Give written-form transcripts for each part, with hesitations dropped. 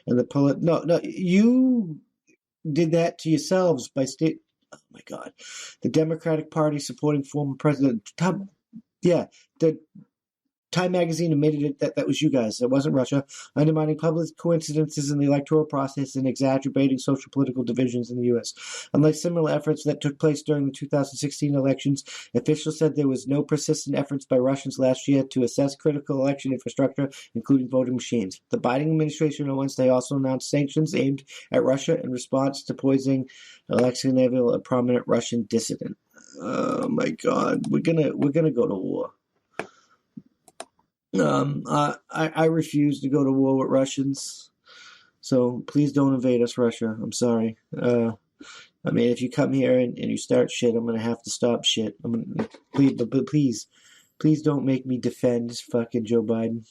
And no, you did that to yourselves by state. Oh my God, the Democratic Party supporting former President. Yeah, the Time magazine admitted it that was you guys. It wasn't Russia. Undermining public coincidences in the electoral process and exacerbating social political divisions in the U.S. Unlike similar efforts that took place during the 2016 elections, officials said there was no persistent efforts by Russians last year to assess critical election infrastructure, including voting machines. The Biden administration on Wednesday also announced sanctions aimed at Russia in response to poisoning Alexei Navalny, a prominent Russian dissident. Oh my God, we're gonna go to war. I refuse to go to war with Russians, so please don't invade us, Russia. I'm sorry. I mean, if you come here and you start shit, I'm gonna have to stop shit. Please don't make me defend fucking Joe Biden.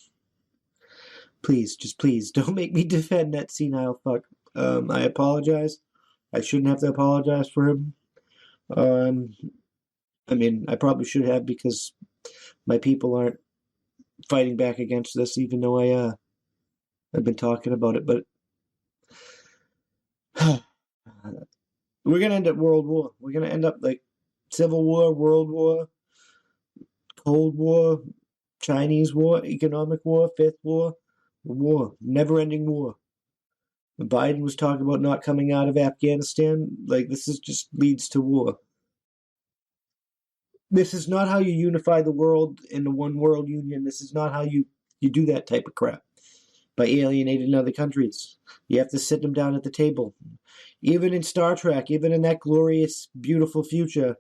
Please, just please, don't make me defend that senile fuck. I apologize. I shouldn't have to apologize for him. I mean, I probably should have because my people aren't fighting back against this, even though I've been talking about it, but we're gonna end up world war. We're gonna end up like Civil War, World War, Cold War, Chinese War, Economic War, Fifth War, never-ending war. When Biden was talking about not coming out of Afghanistan, like this is just leads to war. This is not how you unify the world into one world union. This is not how you do that type of crap. By alienating other countries. You have to sit them down at the table. Even in Star Trek, even in that glorious, beautiful future,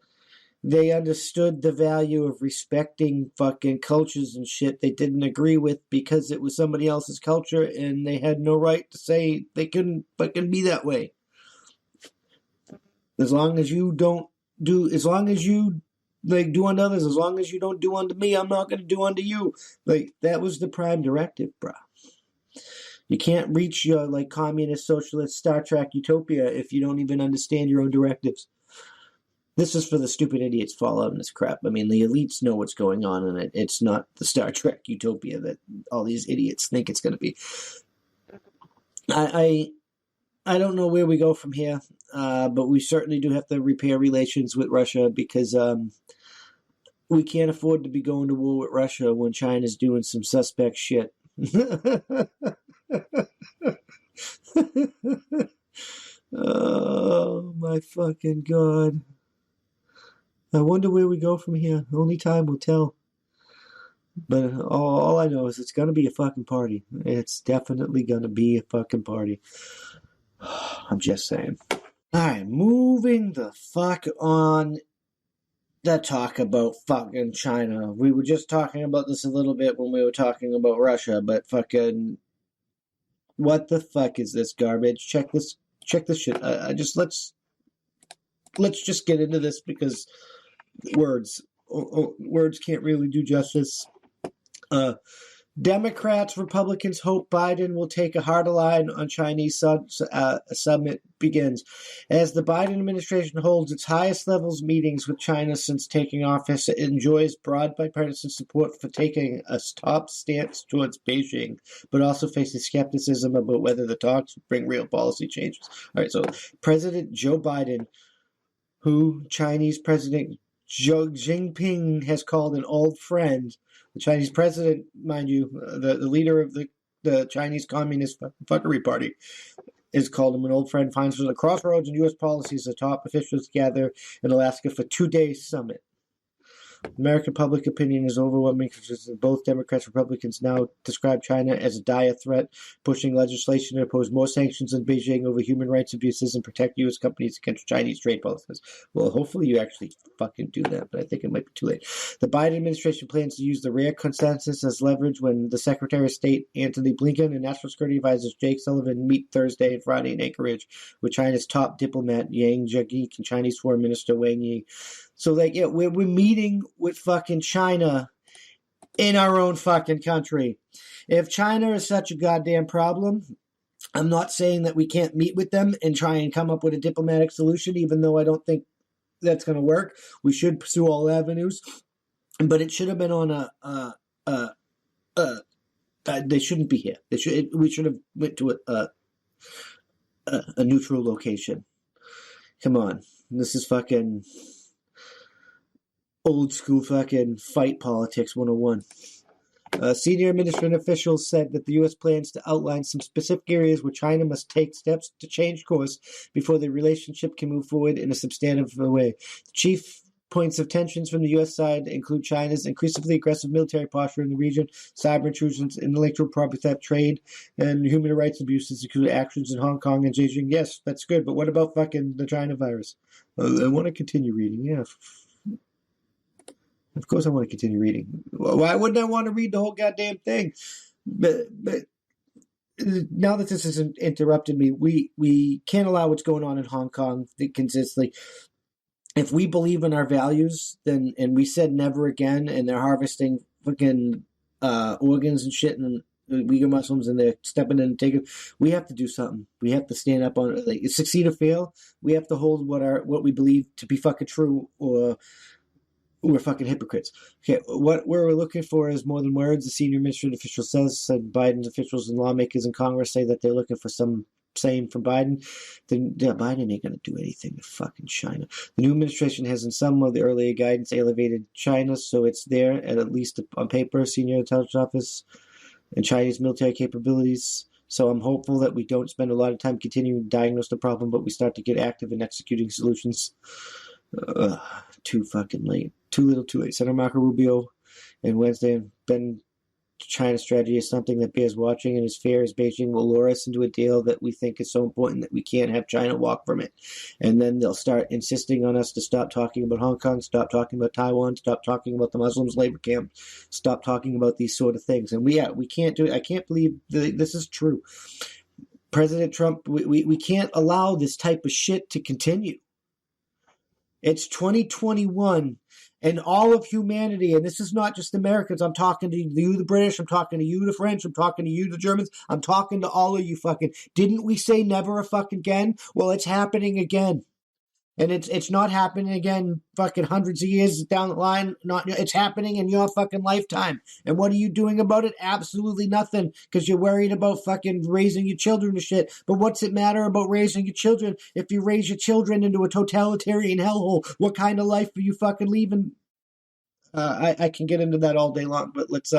they understood the value of respecting fucking cultures and shit they didn't agree with because it was somebody else's culture and they had no right to say they couldn't fucking be that way. As long as you don't do, as long as you like do unto others, as long as you don't do unto me, I'm not going to do unto you. Like, that was the prime directive, bruh. You can't reach your like communist, socialist, Star Trek utopia if you don't even understand your own directives. This is for the stupid idiots fall out in this crap. I mean, the elites know what's going on in it. It's not the Star Trek utopia that all these idiots think it's going to be. I don't know where we go from here, but we certainly do have to repair relations with Russia because we can't afford to be going to war with Russia when China's doing some suspect shit. Oh my fucking God. I wonder where we go from here. Only time will tell. But all I know is it's going to be a fucking party. It's definitely going to be a fucking party. I'm just saying. Alright, moving the fuck on to talk about fucking China. We were just talking about this a little bit when we were talking about Russia, but fucking... What the fuck is this garbage? Check this shit. Let's just get into this because words can't really do justice. Democrats, Republicans hope Biden will take a harder line on Chinese summit begins. As the Biden administration holds its highest levels meetings with China since taking office, it enjoys broad bipartisan support for taking a top stance towards Beijing, but also faces skepticism about whether the talks bring real policy changes. All right, so President Joe Biden, who Chinese President Xi Jinping has called an old friend. The Chinese president, mind you, the leader of the Chinese Communist Fuckery Party, is called him an old friend, finds at the crossroads in U.S. policies the top officials gather in Alaska for 2-day summit. American public opinion is overwhelming. Both Democrats and Republicans now describe China as a dire threat, pushing legislation to impose more sanctions in Beijing over human rights abuses and protect U.S. companies against Chinese trade policies. Well, hopefully you actually fucking do that, but I think it might be too late. The Biden administration plans to use the rare consensus as leverage when the Secretary of State Antony Blinken and National Security Advisor Jake Sullivan meet Thursday and Friday in Anchorage with China's top diplomat Yang Jiechi and Chinese Foreign Minister Wang Yi. So, like, yeah, we're meeting with fucking China in our own fucking country. If China is such a goddamn problem, I'm not saying that we can't meet with them and try and come up with a diplomatic solution, even though I don't think that's going to work. We should pursue all avenues. But it should have been on they shouldn't be here. We should have went to a neutral location. Come on. This is fucking old school fucking fight politics 101. Senior administrative officials said that the U.S. plans to outline some specific areas where China must take steps to change course before the relationship can move forward in a substantive way. The chief points of tensions from the U.S. side include China's increasingly aggressive military posture in the region, cyber intrusions, intellectual property theft, trade, and human rights abuses, including actions in Hong Kong and Beijing. Yes, that's good, but what about fucking the China virus? I want to continue reading, yeah. Of course I want to continue reading. Why wouldn't I want to read the whole goddamn thing? But now that this has interrupted me, we can't allow what's going on in Hong Kong consistently. If we believe in our values, then and we said never again, and they're harvesting fucking organs and shit, and Uyghur Muslims, and they're stepping in and taking. We have to do something. We have to stand up on it. Succeed or fail. We have to hold what we believe to be fucking true, or we're fucking hypocrites. Okay, what we're looking for is more than words. The senior administrative official said Biden's officials and lawmakers in Congress say that they're looking for some saying from Biden. Then Biden ain't going to do anything to fucking China. The new administration has, in some of the earlier guidance, elevated China, so it's there, at least on paper, senior intelligence office, and Chinese military capabilities. So I'm hopeful that we don't spend a lot of time continuing to diagnose the problem, but we start to get active in executing solutions. Too fucking late. Too little, too late. Senator Marco Rubio and Wednesday been China strategy is something that bears watching, and his fear is Beijing will lure us into a deal that we think is so important that we can't have China walk from it. And then they'll start insisting on us to stop talking about Hong Kong, stop talking about Taiwan, stop talking about the Muslims labor camp, stop talking about these sort of things. And we can't do it. I can't believe this is true. President Trump, we can't allow this type of shit to continue. It's 2021, and all of humanity, and this is not just Americans. I'm talking to you, the British. I'm talking to you, the French. I'm talking to you, the Germans. I'm talking to all of you fucking. Didn't we say never a fuck again? Well, it's happening again. And it's not happening again fucking hundreds of years down the line. It's happening in your fucking lifetime. And what are you doing about it? Absolutely nothing, because you're worried about fucking raising your children to shit. But what's it matter about raising your children if you raise your children into a totalitarian hellhole? What kind of life are you fucking leaving? I can get into that all day long, but let's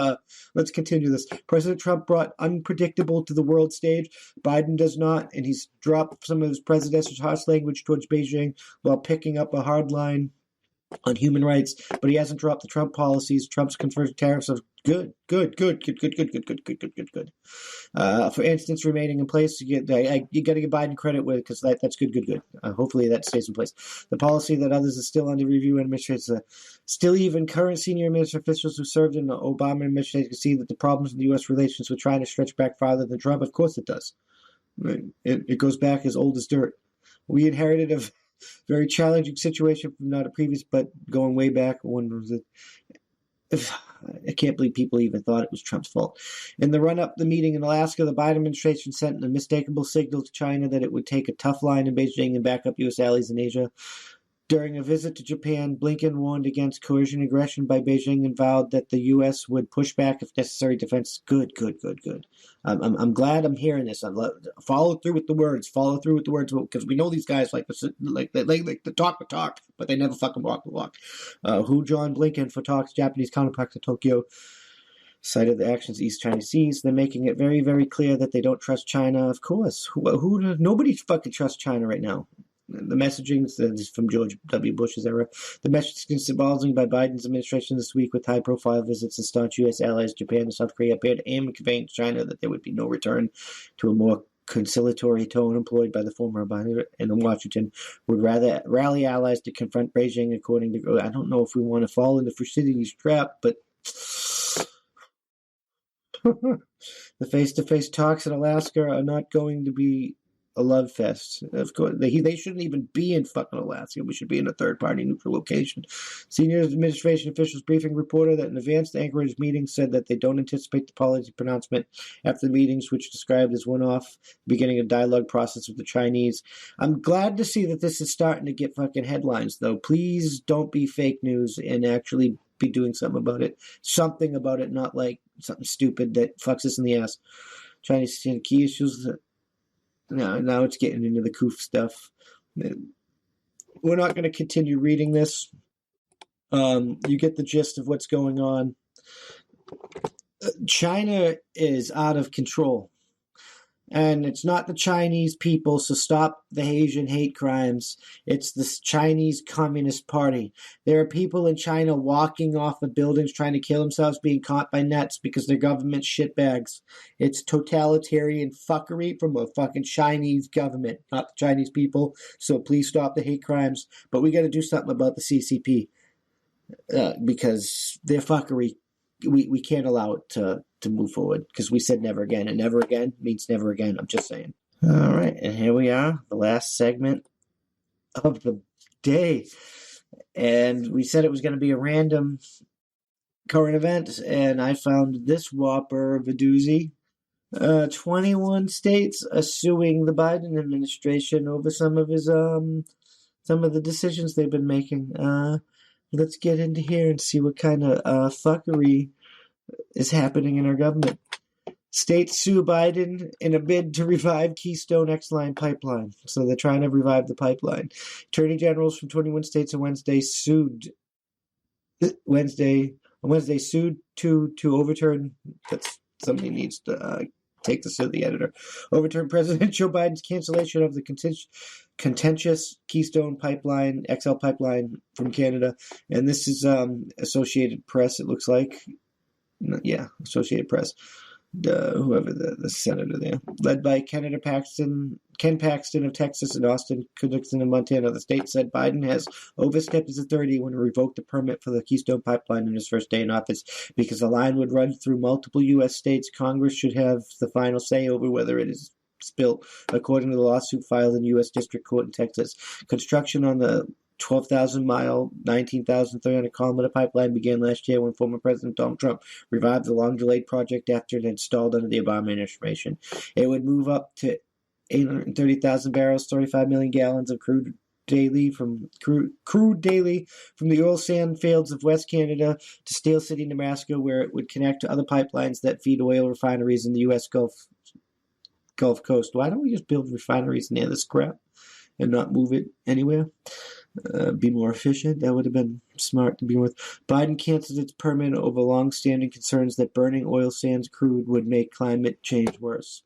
continue this. President Trump brought unpredictable to the world stage. Biden does not, and he's dropped some of his presidential harsh language towards Beijing while picking up a hard line on human rights, but he hasn't dropped the Trump policies. Trump's confirmed tariffs are good. For instance, remaining in place, you got to give Biden credit with because that's good. Hopefully that stays in place. The policy that others are still under review and administration, still even current senior administrative officials who served in the Obama administration can see that the problems in the U.S. relations with China stretch back farther than Trump. Of course it does. It goes back as old as dirt. We inherited a very challenging situation from not a previous, but going way back. When was it? I can't believe people even thought it was Trump's fault. In the run-up to the meeting in Alaska, the Biden administration sent an unmistakable signal to China that it would take a tough line in Beijing and back up U.S. allies in Asia. During a visit to Japan, Blinken warned against coercion and aggression by Beijing and vowed that the U.S. would push back if necessary. Defense. Good. I'm glad I'm hearing this. Follow through with the words. Because we know these guys like to talk the talk, but they never fucking walk the walk. Who joined Blinken for talks Japanese counterpart to Tokyo cited the actions of East China Seas. They're making it very, very clear that they don't trust China. Of course, nobody fucking trusts China right now. The messaging is from George W. Bush's era. The messaging symbolizing by Biden's administration this week with high-profile visits to staunch U.S. allies, Japan and South Korea, appeared to aim at conveying to China that there would be no return to a more conciliatory tone employed by the former Biden, and Washington would rather rally allies to confront Beijing, according to. I don't know if we want to fall into Thucydides' trap, but the face-to-face talks in Alaska are not going to be a love fest. Of course, they shouldn't even be in fucking Alaska. We should be in a third-party neutral location. Senior administration officials briefing reported that in advance the Anchorage meeting said that they don't anticipate the policy pronouncement after the meetings, which described as one-off, beginning a dialogue process with the Chinese. I'm glad to see that this is starting to get fucking headlines, though. Please don't be fake news and actually be doing something about it. Something about it, not like something stupid that fucks us in the ass. Chinese key issues. Now it's getting into the coof stuff. We're not going to continue reading this. You get the gist of what's going on. China is out of control. And it's not the Chinese people, so stop the Asian hate crimes. It's the Chinese Communist Party. There are people in China walking off of buildings trying to kill themselves, being caught by nets because they're government shitbags. It's totalitarian fuckery from a fucking Chinese government, not the Chinese people. So please stop the hate crimes. But we got to do something about the CCP because their fuckery, we can't allow it to move forward because we said never again, and never again means never again. I'm just saying. All right, and here we are, the last segment of the day, and we said it was going to be a random current event, and I found this whopper of a doozy. 21 states are suing the Biden administration over some of the decisions they've been making. Let's get into here and see what kind of fuckery is happening in our government. States sue Biden in a bid to revive Keystone XL pipeline. So they're trying to revive the pipeline. Attorney generals from 21 states on Wednesday sued to overturn. That's somebody needs to take this to the editor. Overturn President Joe Biden's cancellation of the contentious Keystone Pipeline, XL pipeline from Canada. And this is Associated Press, it looks like. Yeah, Associated Press. Whoever the senator there. Led by Ken Paxton of Texas and Austin Cookson of Montana. The state said Biden has overstepped his authority when he revoked the permit for the Keystone Pipeline in his first day in office. Because the line would run through multiple U.S. states, Congress should have the final say over whether it is built, according to the lawsuit filed in U.S. District Court in Texas. Construction on the 12,000-mile, 19,300-kilometer pipeline began last year when former President Donald Trump revived the long-delayed project after it had stalled under the Obama administration. It would move up to 830,000 barrels, 35 million gallons of crude daily from the oil sand fields of West Canada to Steel City, Nebraska, where it would connect to other pipelines that feed oil refineries in the U.S. Gulf Coast. Why don't we just build refineries near this crap and not move it anywhere? Be more efficient. That would have been smart to be with. Biden canceled its permit over long-standing concerns that burning oil sands crude would make climate change worse.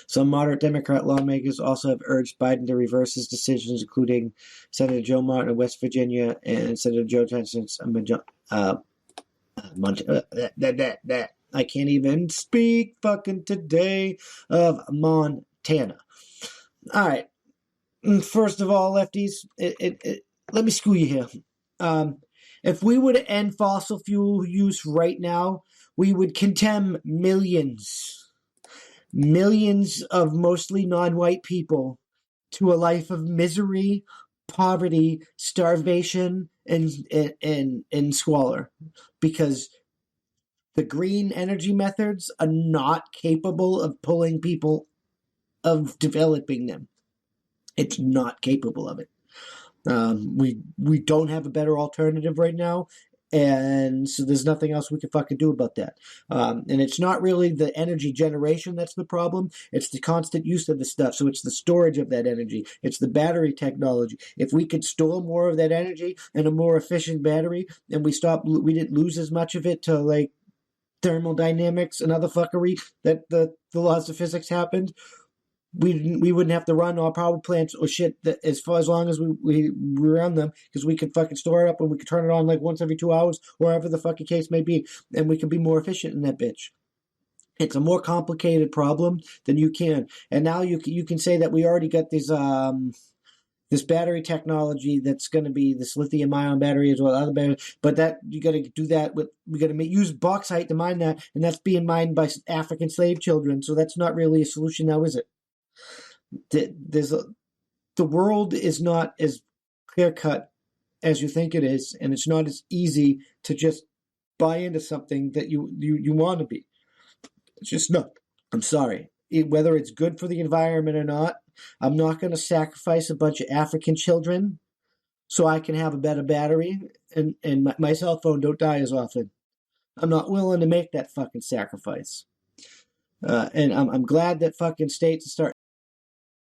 Some moderate Democrat lawmakers also have urged Biden to reverse his decisions, including Senator Joe Martin of West Virginia and Senator Joe Johnson. I can't even speak fucking today, of Montana. All right. First of all, lefties, let me school you here. If we were to end fossil fuel use right now, we would condemn millions of mostly non-white people to a life of misery, poverty, starvation, and squalor, because the green energy methods are not capable of pulling people, of developing them. It's not capable of it. We don't have a better alternative right now, and so there's nothing else we can fucking do about that. And it's not really the energy generation that's the problem. It's the constant use of the stuff. So it's the storage of that energy. It's the battery technology. If we could store more of that energy in a more efficient battery, and we didn't lose as much of it to like thermodynamics and other fuckery that the laws of physics happened, we wouldn't have to run our power plants or shit that as long as we run them, because we could fucking store it up and we could turn it on like once every 2 hours, or whatever the fucking case may be, and we can be more efficient in that bitch. It's a more complicated problem than you can. And now you can say that we already got this battery technology that's going to be this lithium-ion battery as well, other batteries, but that you got to do that with, we got to use bauxite to mine that, and that's being mined by African slave children. So that's not really a solution now, is it? The world is not as clear-cut as you think it is, and it's not as easy to just buy into something that you want to be. It's just not. I'm sorry. Whether it's good for the environment or not, I'm not going to sacrifice a bunch of African children so I can have a better battery and my cell phone don't die as often. I'm not willing to make that fucking sacrifice. And I'm glad that fucking states start